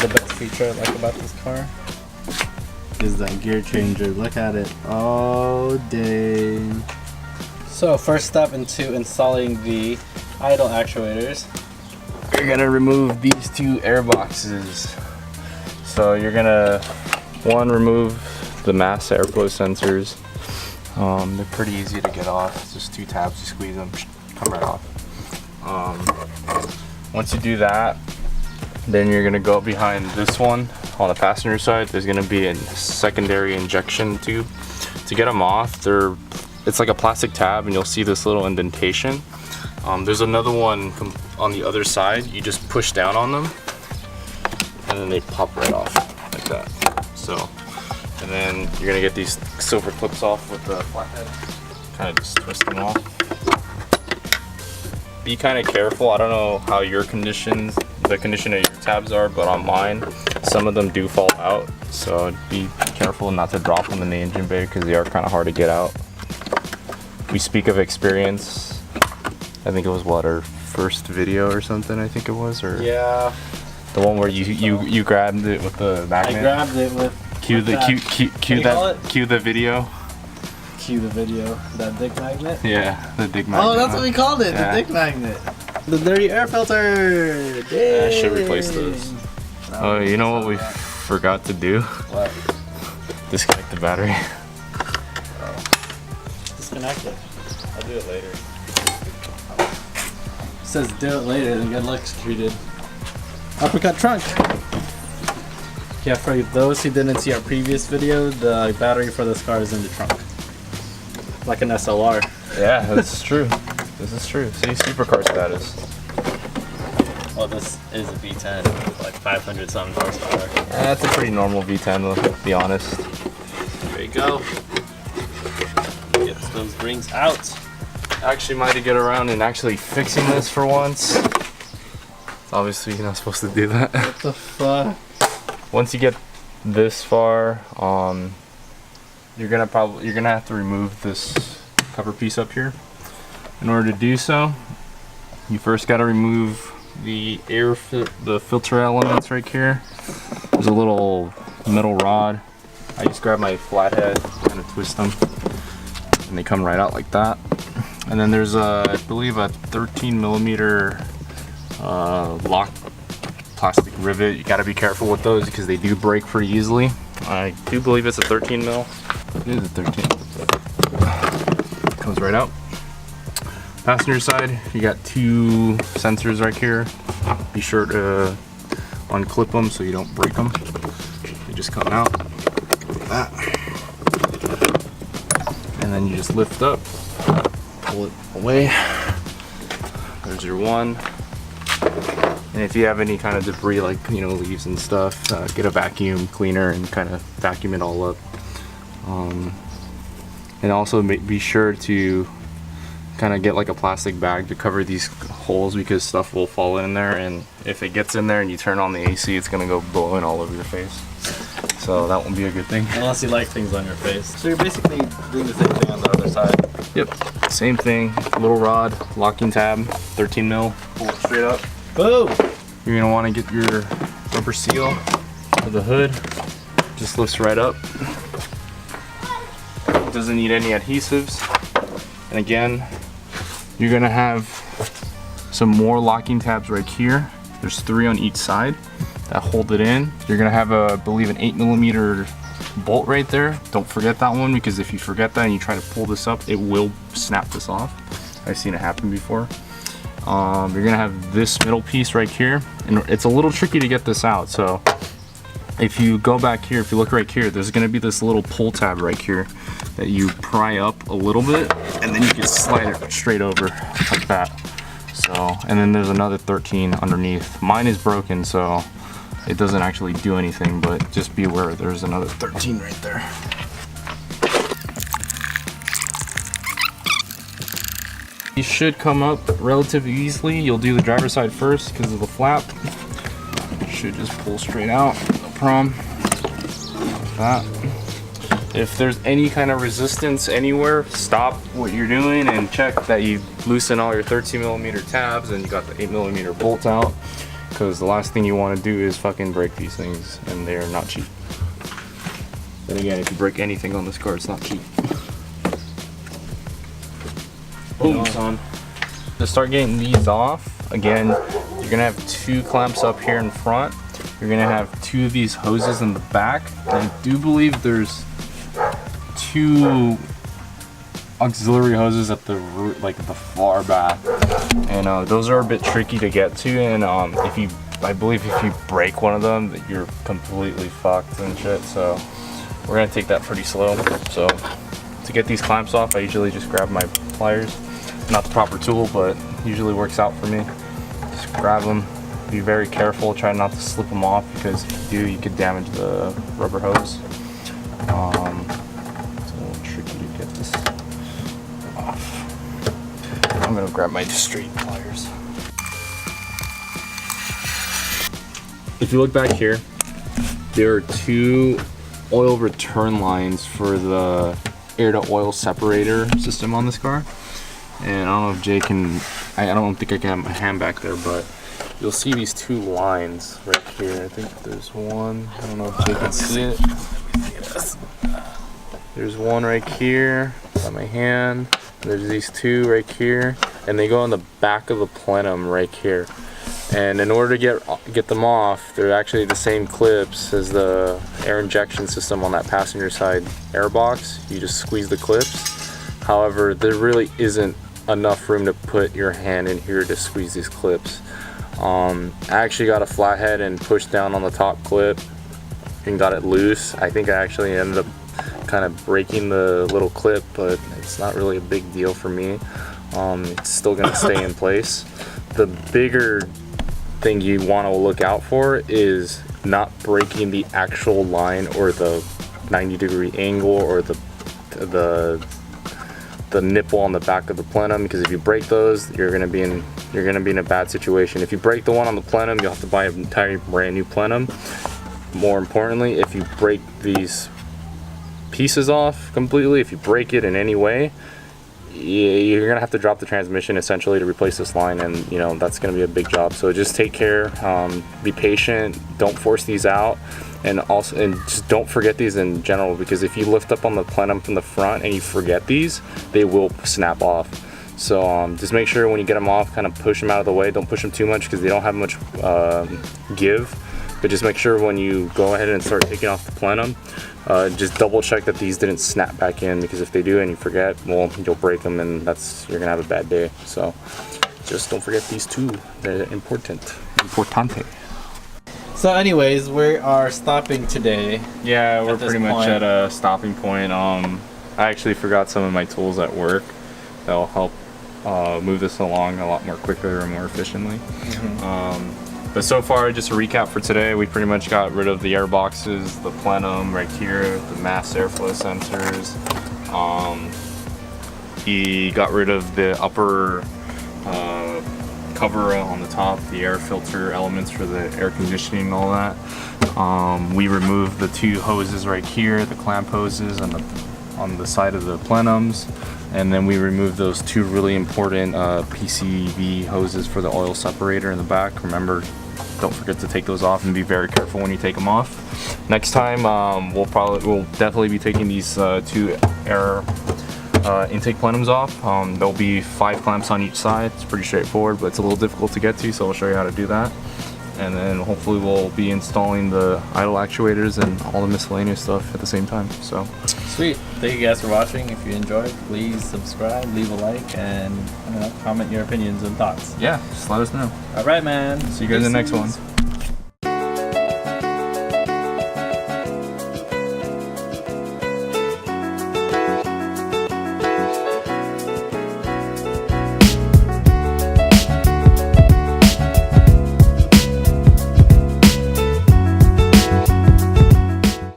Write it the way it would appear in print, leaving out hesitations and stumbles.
the best feature I like about this car is that gear changer. Look at it. Oh, dang. So first step into installing the idle actuators. You're gonna remove these two air boxes. So you're gonna, remove the mass airflow sensors. They're pretty easy to get off. It's just two tabs, you squeeze them, come right off. Once you do that, then you're gonna go behind this one on the passenger side. There's gonna be a secondary injection tube. To get them off, it's like a plastic tab, and you'll see this little indentation. There's another one on the other side. You just push down on them, and then they pop right off like that. So, and then you're gonna get these silver clips off with the flathead. Kind of just twist them off. Be kind of careful. I don't know how the condition of your tabs are, but on mine, some of them do fall out. So be careful not to drop them in the engine bay because they are kind of hard to get out. We speak of experience. I think it was our first video or something. I think it was, or yeah, the one where you grabbed it with the magnet. I grabbed it with. Cue the video. Cue the video. That dick magnet. Yeah, the dick magnet. Oh, that's what we called it. Yeah. The dick magnet. The dirty air filter. Yeah, I should replace those. Oh, you know what we forgot to do? What? Disconnect the battery. Disconnect it. I'll do it later. It says do it later, then good luck's treated. Uppercut trunk. Yeah, for those who didn't see our previous video, the battery for this car is in the trunk. Like an SLR. Yeah, this is true. This is true. See, supercar status. Well, this is a V10, like 500 something horsepower. That's a pretty normal V10, to be honest. There you go. Get those rings out. Actually, might get around and actually fixing this for once. Obviously, you're not supposed to do that. What the fuck? Once you get this far, you're gonna have to remove this cover piece up here. In order to do so, you first got to remove the filter elements right here. There's a little metal rod. I just grab my flathead, kind of twist them, and they come right out like that. And then there's I believe a 13 millimeter lock plastic rivet. You got to be careful with those because they do break pretty easily. I do believe it's a 13 mil. It is a 13. Comes right out. Passenger side, you got two sensors right here. Be sure to unclip them so you don't break them. They just come out like that. And then you just lift up, pull it away. There's your one. And if you have any kind of debris like, leaves and stuff, get a vacuum cleaner and kind of vacuum it all up. And also be sure to kind of get like a plastic bag to cover these holes because stuff will fall in there, and if it gets in there and you turn on the AC, it's gonna go blowing all over your face. So that won't be a good thing. Unless you like things on your face. So you're basically doing the same thing on the other side. Yep, same thing. Little rod, locking tab, 13 mil, pull it straight up. Boom! You're gonna wanna get your rubber seal for the hood. Just lifts right up. Doesn't need any adhesives. And again, you're gonna have some more locking tabs right here. There's 3 on each side that hold it in. You're gonna have I believe an 8 millimeter bolt right there. Don't forget that one, because if you forget that and you try to pull this up, it will snap this off. I've seen it happen before. You're gonna have this middle piece right here, and it's a little tricky to get this out. So if you go back here, if you look right here, there's gonna be this little pull tab right here that you pry up a little bit, and then you can slide it straight over like that. So, and then there's another 13 underneath. Mine is broken, so it doesn't actually do anything, but just be aware there's another 13 right there. These should come up relatively easily. You'll do the driver's side first because of the flap. Should just pull straight out, no problem. Like that. If there's any kind of resistance anywhere, stop what you're doing and check that you loosen all your 13 millimeter tabs and you got the 8 millimeter bolt out, because the last thing you want to do is fucking break these things, and they're not cheap. Then again, if you break anything on this car, it's not cheap. Boom, son. To start getting these off, again, you're gonna have 2 clamps up here in front. You're gonna have 2 of these hoses in the back. And I do believe there's 2 auxiliary hoses at the root, like the far back, and those are a bit tricky to get to. And I believe if you break one of them, you're completely fucked and shit. So we're gonna take that pretty slow. So to get these clamps off, I usually just grab my pliers. Not the proper tool, but usually works out for me. Just grab them. Be very careful. Try not to slip them off, because if you do, you could damage the rubber hose. It's a little tricky to get this off. I'm gonna grab my straight pliers. If you look back here, there are 2 oil return lines for the air to oil separator system on this car. And I don't know if Jay can, I don't think I can have my hand back there, but you'll see these 2 lines right here. I think there's one, I don't know if Jay can see it. There's one right here by my hand. There's these 2 right here, and they go on the back of the plenum right here. And in order to get them off, they're actually the same clips as the air injection system on that passenger side air box. You just squeeze the clips. However, there really isn't enough room to put your hand in here to squeeze these clips. I actually got a flathead and pushed down on the top clip and got it loose. I think I actually ended up kind of breaking the little clip, but it's not really a big deal for me. It's still gonna stay in place. The bigger thing you want to look out for is not breaking the actual line or the 90-degree angle or the nipple on the back of the plenum, because if you break those, you're gonna be in a bad situation. If you break the one on the plenum, you'll have to buy an entire brand new plenum. More importantly, if you break these pieces off completely, if you break it in any way, you're gonna have to drop the transmission essentially to replace this line, and you know that's gonna be a big job. So just take care, be patient, don't force these out, and just don't forget these in general, because if you lift up on the plenum from the front and you forget these, they will snap off. So just make sure when you get them off, kind of push them out of the way. Don't push them too much because they don't have much give. But just make sure when you go ahead and start taking off the plenum, just double check that these didn't snap back in, because if they do and you forget, well, you'll break them, and you're gonna have a bad day. So just don't forget these 2. They're importante. So anyways, we are stopping today. Yeah, we're pretty much at a stopping point. I actually forgot some of my tools at work that'll help move this along a lot more quicker and more efficiently. But so far, just a recap for today, we pretty much got rid of the air boxes, the plenum right here, the mass airflow sensors. He got rid of the upper cover on the top, the air filter elements for the air conditioning and all that. We removed the 2 hoses right here, the clamp hoses on the side of the plenums. And then we removed those 2 really important PCV hoses for the oil separator in the back. Remember, don't forget to take those off and be very careful when you take them off. Next time, we'll definitely be taking these 2 air intake plenums off. There'll be 5 clamps on each side. It's pretty straightforward, but it's a little difficult to get to, so I'll show you how to do that. And then hopefully we'll be installing the idle actuators and all the miscellaneous stuff at the same time. So sweet. Thank you guys for watching. If you enjoyed, please subscribe, leave a like, and comment your opinions and thoughts. yeah, just let us know. All right, man. See you guys in the next one.